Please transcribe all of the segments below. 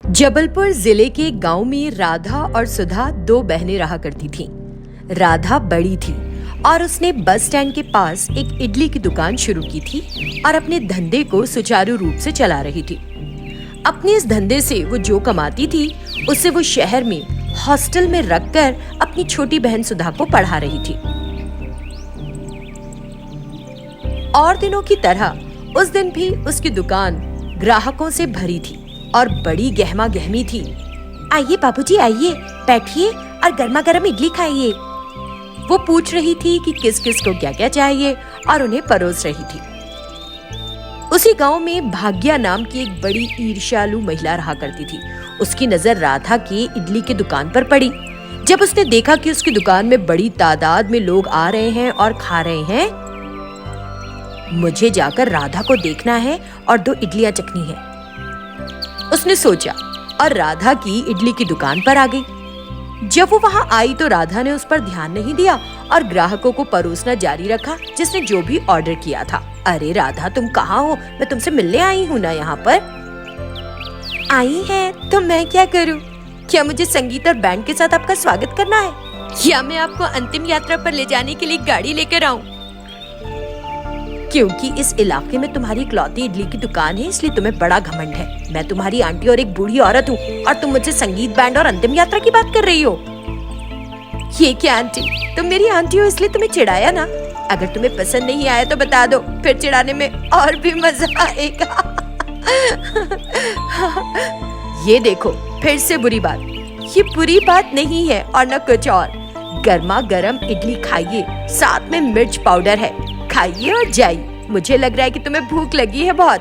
जबलपुर जिले के गांव में राधा और सुधा दो बहनें रहा करती थीं। राधा बड़ी थी और उसने बस स्टैंड के पास एक इडली की दुकान शुरू की थी और अपने धंधे को सुचारू रूप से चला रही थी। अपने इस धंधे से वो जो कमाती थी उससे वो शहर में हॉस्टल में रखकर अपनी छोटी बहन सुधा को पढ़ा रही थी। और दिनों की तरह उस दिन भी उसकी दुकान ग्राहकों से भरी थी और बड़ी गहमा गहमी थी। आइए बाबूजी, आइए, बैठिए और गर्मा गर्म इडली खाइए। वो पूछ रही थी कि किस किस को क्या क्या चाहिए और उन्हें परोस रही थी। उसी गांव में भाग्या नाम की एक बड़ी ईर्ष्यालु महिला रहा करती थी। उसकी नजर राधा की इडली की दुकान पर पड़ी। जब उसने देखा कि उसकी दुकान में बड़ी तादाद में लोग आ रहे हैं और खा रहे हैं, मुझे जाकर राधा को देखना है और 2 इडलियां चखनी है, उसने सोचा और राधा की इडली की दुकान पर आ गई। जब वो वहां आई तो राधा ने उस पर ध्यान नहीं दिया और ग्राहकों को परोसना जारी रखा जिसने जो भी ऑर्डर किया था। अरे राधा, तुम कहाँ हो? मैं तुमसे मिलने आई हूँ ना। यहाँ पर आई है तो मैं क्या करूँ? क्या मुझे संगीत और बैंड के साथ आपका स्वागत करना है या मैं आपको अंतिम यात्रा पर ले जाने के लिए गाड़ी लेकर आऊँ? क्योंकि इस इलाके में तुम्हारी इकलौती इडली की दुकान है इसलिए तुम्हें बड़ा घमंड है। मैं तुम्हारी आंटी और एक बूढ़ी औरत हूँ और तुम मुझसे संगीत, बैंड और अंतिम यात्रा की बात कर रही हो। ये क्या आंटी, तुम मेरी आंटी हो इसलिए तुम्हें चिढ़ाया ना। अगर तुम्हें पसंद नहीं आया तो बता दो, फिर चिढ़ाने में और भी मजा आएगा। ये देखो, फिर से बुरी बात। ये बुरी बात नहीं है और न कुछ और। गर्मा गर्म इडली खाइए, साथ में मिर्च पाउडर है, खाइए और जाइए। मुझे लग रहा है कि तुम्हें भूख लगी है बहुत।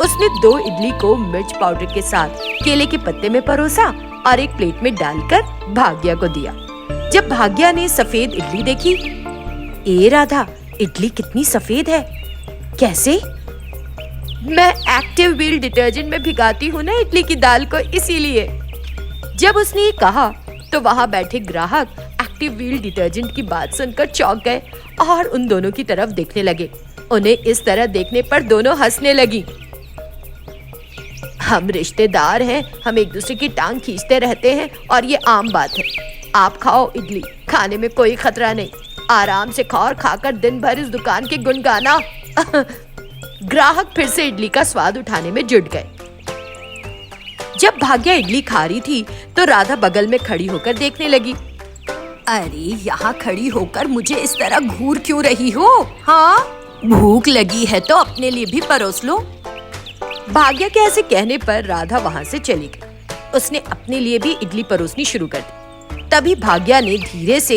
उसने 2 इडली को मिर्च पाउडर के साथ केले के पत्ते में परोसा और एक प्लेट में डालकर भाग्या को दिया। जब भाग्या ने सफेद इडली देखी, ए राधा, इडली कितनी सफेद है, कैसे? मैं एक्टिव व्हील डिटर्जेंट में भिगाती हूँ ना इडली की दाल को, इसीलिए। जब उसने ये कहा तो वहाँ बैठे ग्राहक एक्टिव व्हील डिटर्जेंट की बात सुनकर चौंक गए और उन दोनों की तरफ देखने लगे। उन्हें इस तरह देखने पर दोनों हंसने लगी। हम रिश्तेदार हैं, हम एक दूसरे की टांग खींचते रहते हैं और ये आम बात है। आप खाओ इडली, खाने में कोई खतरा नहीं। आराम से खाओ और खाकर दिन भर इस दुकान के गुण गाना। ग्राहक फिर से इडली का स्वाद उठाने में जुट गए। जब भाग्या इडली खा रही थी तो राधा बगल में खड़ी होकर देखने लगी। अरे, यहाँ खड़ी होकर मुझे इस तरह घूर क्यों रही हो? हाँ, भूख लगी है तो अपने लिए भी परोस लो। भाग्या के ऐसे कहने पर राधा वहाँ से चली गई। उसने अपने लिए भी इडली परोसनी शुरू कर दी। तभी भाग्या ने धीरे से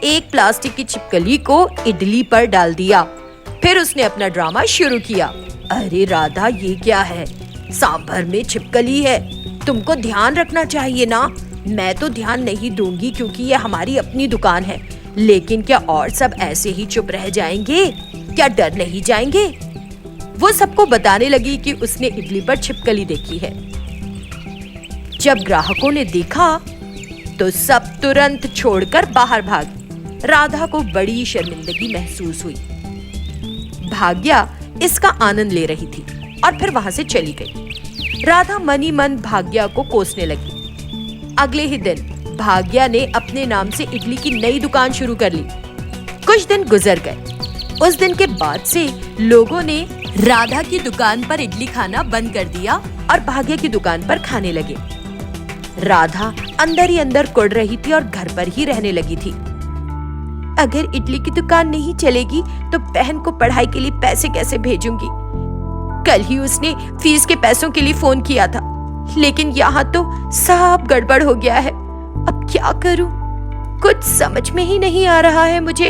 एक प्लास्टिक की छिपकली को इडली पर डाल दिया। फिर उसने अपना ड्रामा शुरू किया। अरे राधा, ये क्या है? सांभर में छिपकली है, तुमको ध्यान रखना चाहिए ना। मैं तो ध्यान नहीं दूंगी क्योंकि ये हमारी अपनी दुकान है, लेकिन क्या और सब ऐसे ही चुप रह जाएंगे? क्या डर नहीं जाएंगे? वो सबको बताने लगी कि उसने इडली पर छिपकली देखी है। जब ग्राहकों ने देखा तो सब तुरंत छोड़कर बाहर भागे। राधा को बड़ी शर्मिंदगी महसूस हुई। भाग्या इसका आनंद ले रही थी और फिर वहां से चली गई। राधा मनी मन भाग्या को कोसने लगी। अगले ही दिन भाग्या ने अपने नाम से इडली की नई दुकान शुरू कर ली। कुछ दिन गुजर गए। उस दिन के बाद से लोगों ने राधा की दुकान पर इडली खाना बंद कर दिया और भाग्या की दुकान पर खाने लगे। राधा अंदर ही अंदर कुढ़ रही थी और घर पर ही रहने लगी थी। अगर इडली की दुकान नहीं चलेगी तो बहन को पढ़ाई के लिए पैसे कैसे भेजूंगी? कल ही उसने फीस के पैसों के लिए फोन किया था, लेकिन यहाँ तो सब गड़बड़ हो गया है। अब क्या करूं? कुछ समझ में ही नहीं आ रहा है मुझे।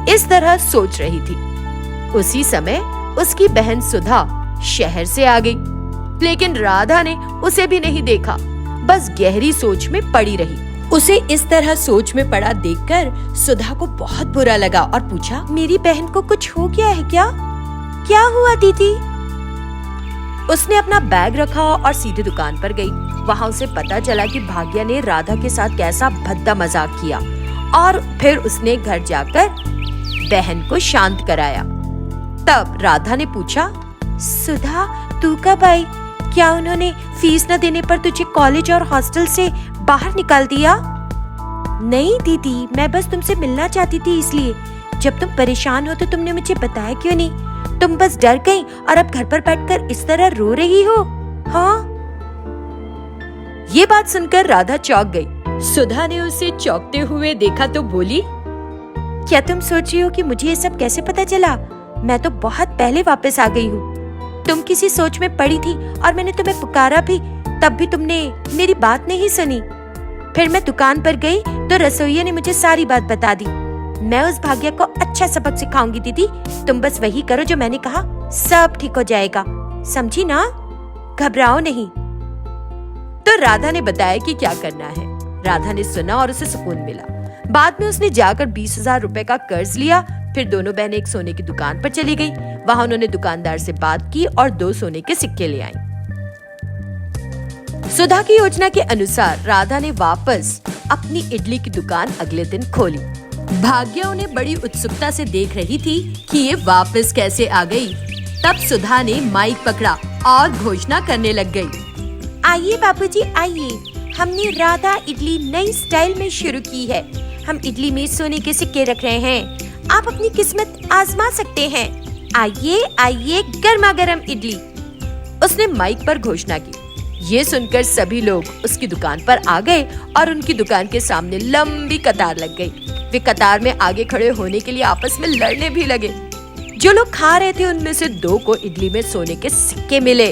इस तरह सोच रही थी। उसी समय उसकी बहन सुधा शहर से आ गई, लेकिन राधा ने उसे भी नहीं देखा, बस गहरी सोच में पड़ी रही। उसे इस तरह सोच में पड़ा देखकर सुधा को बहुत बुरा लगा और पूछा, मेरी बहन को कुछ हो गया है क्या? क्या हुआ दीदी? उसने अपना बैग रखा और सीधे दुकान पर गई। वहाँ उसे पता चला कि भाग्या ने राधा के साथ कैसा भद्दा मजाक किया और फिर उसने घर जाकर बहन को शांत कराया। तब राधा ने पूछा, सुधा, तू कब आई? क्या उन्होंने फीस न देने पर तुझे कॉलेज और हॉस्टल से बाहर निकाल दिया? नहीं दीदी, मैं बस तुमसे मिलना चाहती थी इसलिए। जब तुम परेशान हो तो तुमने मुझे बताया क्यों नहीं? तुम बस डर गई और अब घर पर बैठकर इस तरह रो रही हो। हाँ। ये बात सुनकर राधा चौंक गई। सुधा ने उसे चौंकते हुए देखा तो बोली, क्या तुम सोच रही हो कि मुझे ये सब कैसे पता चला? मैं तो बहुत पहले वापस आ गई हूँ। तुम किसी सोच में पड़ी थी और मैंने तुम्हें पुकारा भी, तब भी तुमने मेरी बात नहीं सुनी। फिर मैं दुकान पर गई तो रसोइया ने मुझे सारी बात बता दी। मैं उस भाग्य को अच्छा सबक सिखाऊंगी दीदी। तुम बस वही करो जो मैंने कहा, सब ठीक हो जाएगा, समझी ना? घबराओ नहीं। तो राधा ने बताया कि क्या करना है। राधा ने सुना और उसे सुकून मिला। बाद में उसने जाकर 20,000 रुपए का कर्ज लिया। फिर दोनों बहनें एक सोने की दुकान पर चली गई। वहां उन्होंने दुकानदार से बात की और 2 सोने के सिक्के ले आईं। सुधा की योजना के अनुसार राधा ने वापस अपनी इडली की दुकान अगले दिन खोली। भाग्या उन्हें बड़ी उत्सुकता से देख रही थी कि ये वापस कैसे आ गई। तब सुधा ने माइक पकड़ा और घोषणा करने लग गई, आइए बाबूजी आइए, हमने राधा इडली नई स्टाइल में शुरू की है। हम इडली में सोने के सिक्के रख रहे हैं, आप अपनी किस्मत आजमा सकते हैं। आइए आइए, गर्मा गर्म इडली। उसने माइक पर घोषणा की। ये सुनकर सभी लोग उसकी दुकान पर आ गए और उनकी दुकान के सामने लंबी कतार लग गई। वे कतार में आगे खड़े होने के लिए आपस में लड़ने भी लगे। जो लोग खा रहे थे उनमें से 2 को इडली में सोने के सिक्के मिले।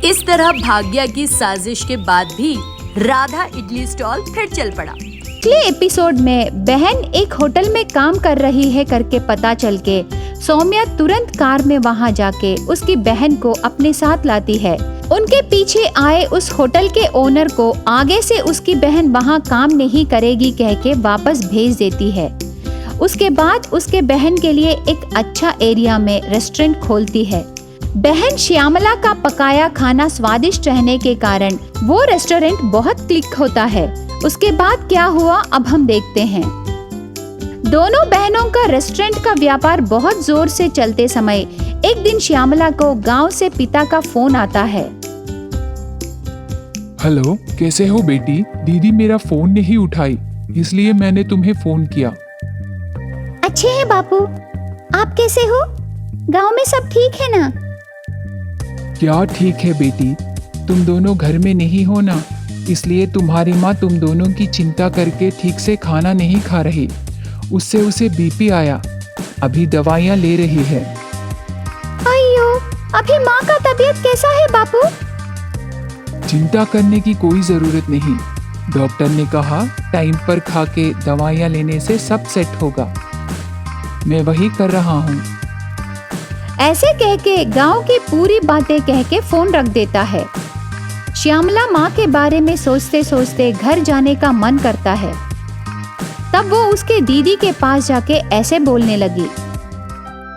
इस तरह भाग्या की साजिश के बाद भी राधा इडली स्टॉल फिर चल पड़ा। पिछले एपिसोड में बहन एक होटल में काम कर रही है करके पता चल के सौम्या तुरंत कार में वहां जाके उसकी बहन को अपने साथ लाती है। उनके पीछे आए उस होटल के ओनर को आगे से उसकी बहन वहां काम नहीं करेगी कह के वापस भेज देती है। उसके बाद उसके बहन के लिए एक अच्छा एरिया में रेस्टोरेंट खोलती है। बहन श्यामला का पकाया खाना स्वादिष्ट रहने के कारण वो रेस्टोरेंट बहुत क्लिक होता है। उसके बाद क्या हुआ अब हम देखते हैं। दोनों बहनों का रेस्टोरेंट का व्यापार बहुत जोर से चलते समय एक दिन श्यामला को गांव से पिता का फोन आता है। हेलो, कैसे हो बेटी? दीदी मेरा फोन नहीं उठाई, इसलिए मैंने तुम्हें फोन किया। अच्छे हैं बापू, आप कैसे हो? गांव में सब ठीक है ना? क्या ठीक है बेटी, तुम दोनों घर में नहीं हो ना, इसलिए तुम्हारी माँ तुम दोनों की चिंता करके ठीक से खाना नहीं खा रही। उससे उसे बीपी आया, अभी दवाइयाँ ले रही है। अयो, अभी माँ का तबीयत कैसा है बापू? चिंता करने की कोई जरूरत नहीं, डॉक्टर ने कहा टाइम पर खा के दवाइयाँ लेने से सब सेट होगा। मैं वही कर रहा हूँ। ऐसे कह के गाँव की पूरी बातें कह के फोन रख देता है। श्यामला माँ के बारे में सोचते सोचते घर जाने का मन करता है। तब वो उसके दीदी के पास जाके ऐसे बोलने लगी,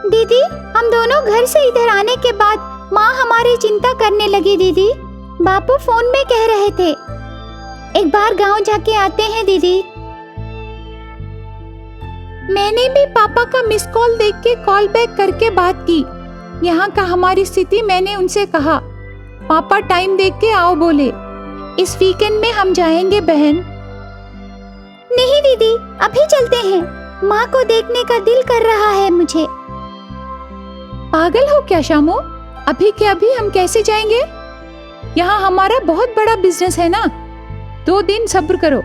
दीदी हम दोनों घर से इधर आने के बाद माँ हमारी चिंता करने लगी। दीदी बापू फोन में कह रहे थे एक बार गांव जाके आते हैं दीदी। मैंने भी पापा का मिस कॉल देख के कॉल बैक करके बात की। यहाँ का हमारी स्थिति मैंने उनसे कहा, पापा टाइम देख के आओ बोले। इस वीकेंड में हम जाएंगे बहन। नहीं दीदी अभी चलते हैं, माँ को देखने का दिल कर रहा है मुझे। पागल हो क्या शामू, अभी के अभी हम कैसे जाएंगे? यहाँ हमारा बहुत बड़ा बिजनेस है ना। 2 दिन सब्र करो,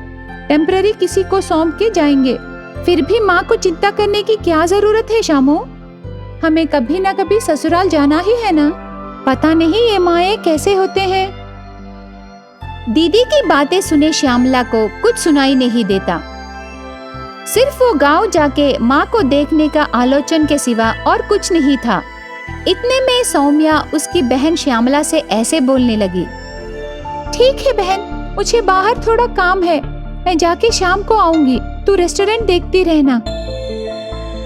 टेम्पररी किसी को सौंप के जाएंगे। फिर भी माँ को चिंता करने की क्या जरूरत है शामू? हमें कभी ना कभी ससुराल जाना ही है ना। पता नहीं ये माए कैसे होते हैं। दीदी की बातें सुने श्यामला को कुछ सुनाई नहीं देता। सिर्फ वो गांव जाके माँ को देखने का आलोचन के सिवा और कुछ नहीं था। इतने में सौम्या उसकी बहन श्यामला से ऐसे बोलने लगी, ठीक है बहन, मुझे बाहर थोड़ा काम है, मैं जाके शाम को आऊंगी, तू रेस्टोरेंट देखती रहना।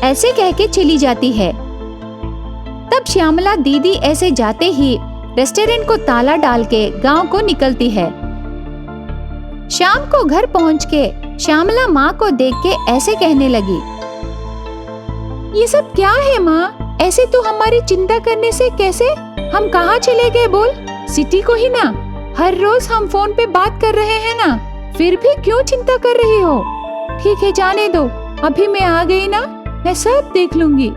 ऐसे कह के चली जाती है। तब श्यामला दीदी ऐसे जाते ही रेस्टोरेंट को ताला डाल के गांव को निकलती है। शाम को घर पहुंच के श्यामला माँ को देख के ऐसे कहने लगी, ये सब क्या है माँ? ऐसे तू हमारी चिंता करने से कैसे? हम कहाँ चले गए बोल? सिटी को ही ना, हर रोज हम फोन पे बात कर रहे हैं ना, फिर भी क्यों चिंता कर रही हो? ठीक है, जाने दो, अभी मैं आ गई ना, मैं सब देख लूंगी।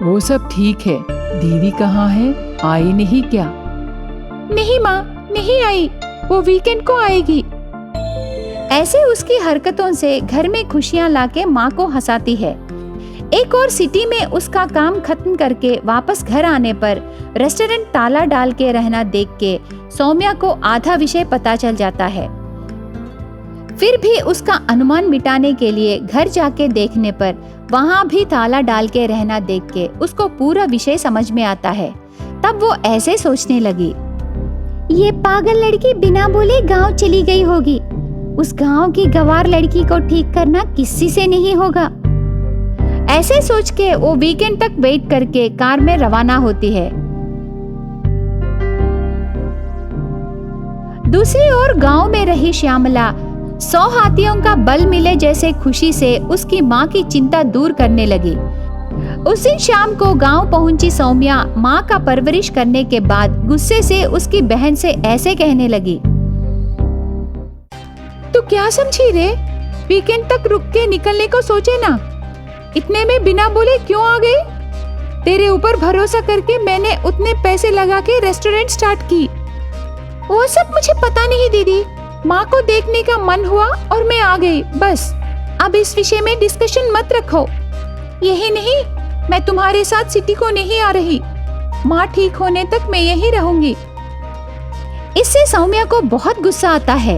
वो सब ठीक है, दीदी कहाँ है? आई नहीं क्या? नहीं माँ, नहीं आई, वो वीकेंड को आएगी। ऐसे उसकी हरकतों से घर में खुशियां लाके माँ को हंसाती है। एक और सिटी में उसका काम खत्म करके वापस घर आने पर रेस्टोरेंट ताला डाल के रहना देख के सौम्या को आधा विषय पता चल जाता है। फिर भी उसका अनुमान मिटाने के लिए घर जाके देखने पर वहाँ भी ताला डाल के रहना देख के उसको पूरा विषय समझ में आता है। तब वो ऐसे सोचने लगी, ये पागल लड़की बिना बोले गांव चली गई होगी। उस गांव की गंवार लड़की को ठीक करना किसी से नहीं होगा। ऐसे सोच के वो वीकेंड तक वेट करके कार में रवाना होती है। दूसरी ओर गांव में रही श्यामला 100 हाथियों का बल मिले जैसे खुशी से उसकी माँ की चिंता दूर करने लगी। उस दिन शाम को गांव पहुंची सौम्या माँ का परवरिश करने के बाद गुस्से से उसकी बहन से ऐसे कहने लगी, तू क्या समझी रे? वीकेंड तक रुक के निकलने को सोचे ना, इतने में बिना बोले क्यों आ गई? तेरे ऊपर भरोसा करके मैंने उतने पैसे लगा के रेस्टोरेंट स्टार्ट की। वो सब मुझे पता नहीं दीदी, माँ को देखने का मन हुआ और मैं आ गई, बस। अब इस विषय में डिस्कशन मत रखो। यही नहीं, मैं तुम्हारे साथ सिटी को नहीं आ रही। माँ ठीक होने तक मैं यही रहूंगी। इससे सौम्या को बहुत गुस्सा आता है।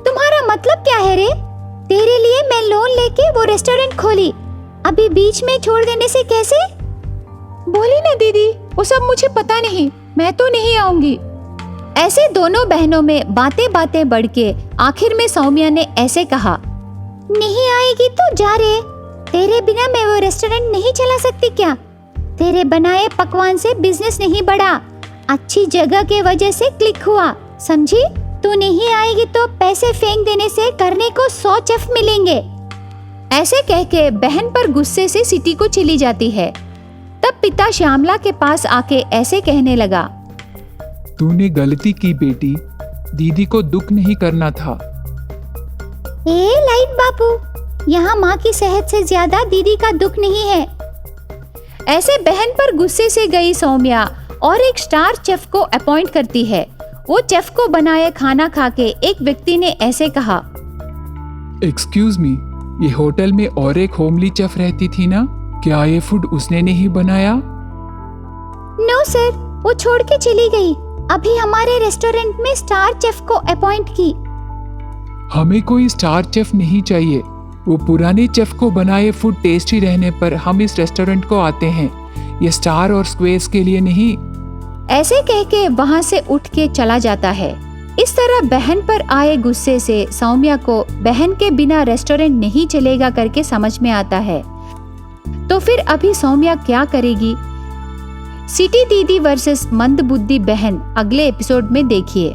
तुम्हारा मतलब क्या है रे? तेरे लिए मैं लोन लेके वो रेस्टोरेंट खोली, अभी बीच में छोड़ देने से कैसे? बोली ना दीदी, वो सब मुझे पता नहीं, मैं तो नहीं आऊंगी। ऐसे दोनों बहनों में बातें बातें बढ़ के आखिर में सौम्या ने ऐसे कहा, नहीं आएगी तो जा रे, तेरे बिना मैं वो रेस्टोरेंट नहीं चला सकती क्या? तेरे बनाए पकवान से बिजनेस नहीं बढ़ा, अच्छी जगह के वजह से क्लिक हुआ, समझी? तू नहीं आएगी तो पैसे फेंक देने से करने को 100 चेफ मिलेंगे। ऐसे कह के बहन पर गुस्से से सिटी को चली जाती है। तब पिता श्यामला के पास आके ऐसे कहने लगा, तूने गलती की बेटी, दीदी को दुख नहीं करना था। ए लाइट बापू, यहाँ माँ की सेहत से ज्यादा दीदी का दुख नहीं है। ऐसे बहन पर गुस्से से गई सौम्या और एक स्टार शेफ को अपॉइंट करती है। वो शेफ को बनाए खाना खा के एक व्यक्ति ने ऐसे कहा, एक्सक्यूज मी, ये होटल में और एक होमली शेफ रहती थी ना, क्या ये फूड उसने नहीं बनाया? नो सर, वो छोड़ के चली गई, अभी हमारे रेस्टोरेंट में स्टार शेफ को अपॉइंट की। हमें कोई स्टार शेफ नहीं चाहिए, वो पुराने शेफ को बनाए फूड टेस्टी रहने पर हम इस रेस्टोरेंट को आते हैं, ये स्टार और स्क्वेयर्स के लिए नहीं। ऐसे कह के वहाँ से उठ के चला जाता है। इस तरह बहन पर आए गुस्से से सौम्या को बहन के बिना रेस्टोरेंट नहीं चलेगा करके समझ में आता है। तो फिर अभी सौम्या क्या करेगी? सिटी दीदी वर्सेस मंदबुद्धि बहन अगले एपिसोड में देखिए।